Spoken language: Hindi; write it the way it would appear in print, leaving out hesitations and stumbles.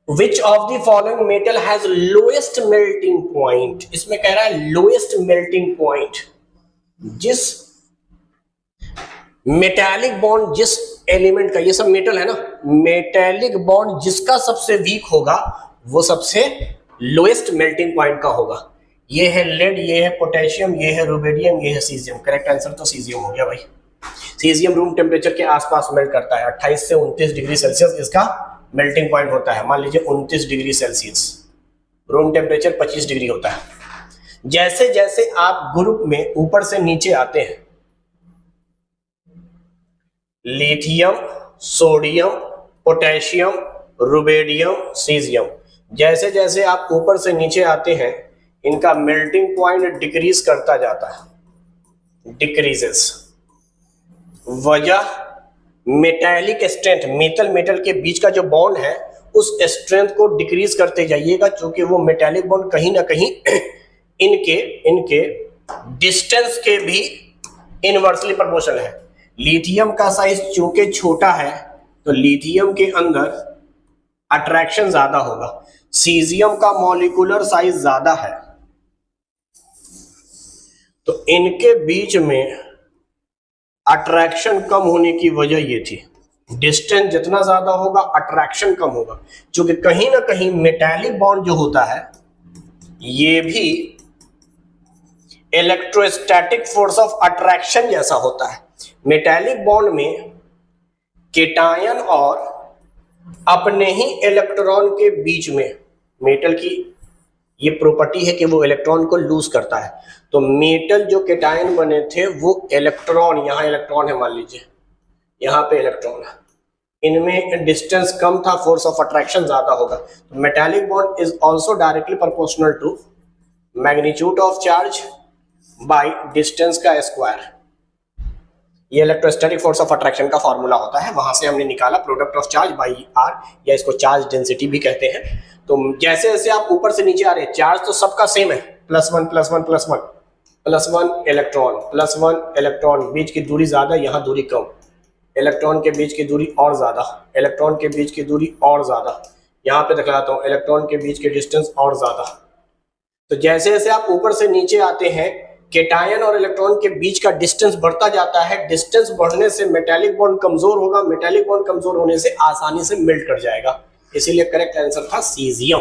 Which of the following metal has lowest melting point, इसमें कह रहा है लोएस्ट मेल्टिंग पॉइंट, जिस मेटालिक बॉन्ड, जिस एलिमेंट का, ये सब मेटल है ना, मेटालिक बॉन्ड जिसका सबसे वीक होगा वो सबसे लोएस्ट मेल्टिंग पॉइंट का होगा। ये है लेड, ये है पोटेशियम, ये है रुबिडियम, ये है सीजियम। करेक्ट आंसर तो सीजियम हो गया भाई। सीजियम रूम टेम्परेचर के आसपास मेल्ट करता है, 28 से 29 डिग्री सेल्सियस इसका मेल्टिंग पॉइंट होता है। मान लीजिए 29 degree Celsius, room temperature 25 degree होता है। जैसे जैसे आप ग्रुप में ऊपर से नीचे आते हैं, lithium, sodium, potassium, rubidium, caesium, जैसे जैसे आप ऊपर से नीचे आते हैं इनका मेल्टिंग पॉइंट डिक्रीज करता जाता है, डिक्रीजेस। वजह मेटालिक स्ट्रेंथ, मेटल मेटल के बीच का जो बॉन्ड है उस स्ट्रेंथ को डिक्रीज करते जाइएगा, क्योंकि वो मेटालिक बॉन्ड कहीं ना कहीं इनके डिस्टेंस के भी इनवर्सली प्रोपोर्शनल है। लिथियम का साइज चूंकि छोटा है तो लिथियम के अंदर अट्रैक्शन ज्यादा होगा, सीजियम का मॉलिक्यूलर साइज ज्यादा है, तो इनके बीच में अट्रैक्शन कम होने की वजह ये थी। डिस्टेंस जितना ज्यादा होगा अट्रैक्शन कम होगा, क्योंकि कहीं ना कहीं मेटालिक बॉन्ड जो होता है ये भी इलेक्ट्रोस्टैटिक फोर्स ऑफ अट्रैक्शन जैसा होता है। मेटालिक बॉन्ड में केटायन और अपने ही इलेक्ट्रॉन के बीच में, मेटल की ये प्रॉपर्टी है कि वो इलेक्ट्रॉन को लूज करता है, तो मेटल जो केटायन बने थे वो इलेक्ट्रॉन, यहाँ इलेक्ट्रॉन है, मान लीजिए यहाँ पे इलेक्ट्रॉन है, इनमें डिस्टेंस कम था, फोर्स ऑफ अट्रैक्शन ज्यादा होगा। Metallic bond is also directly proportional to magnitude of charge by distance का स्क्वायर। ये इलेक्ट्रोस्टैटिक फोर्स ऑफ अट्रैक्शन का फॉर्मूला होता है, वहां से हमने निकाला product of charge by R, या इसको चार्ज डेंसिटी भी कहते हैं। तो जैसे जैसे आप ऊपर से नीचे आ रहे हैं, चार्ज तो सबका सेम है, +1 +1 +1 +1 इलेक्ट्रॉन +1 इलेक्ट्रॉन, बीच की दूरी ज्यादा, यहाँ दूरी कम, इलेक्ट्रॉन के बीच की दूरी और ज्यादा, इलेक्ट्रॉन के बीच की दूरी और ज्यादा, यहाँ पे दिखलाता हूँ इलेक्ट्रॉन के बीच के डिस्टेंस और ज्यादा। तो जैसे जैसे आप ऊपर से नीचे आते हैं केटायन और इलेक्ट्रॉन के बीच का डिस्टेंस बढ़ता जाता है, डिस्टेंस बढ़ने से मेटालिक बॉन्ड कमजोर होगा, मेटालिक बॉन्ड कमजोर होने से आसानी से मेल्ट कर जाएगा, इसीलिए करेक्ट आंसर था सीजियम।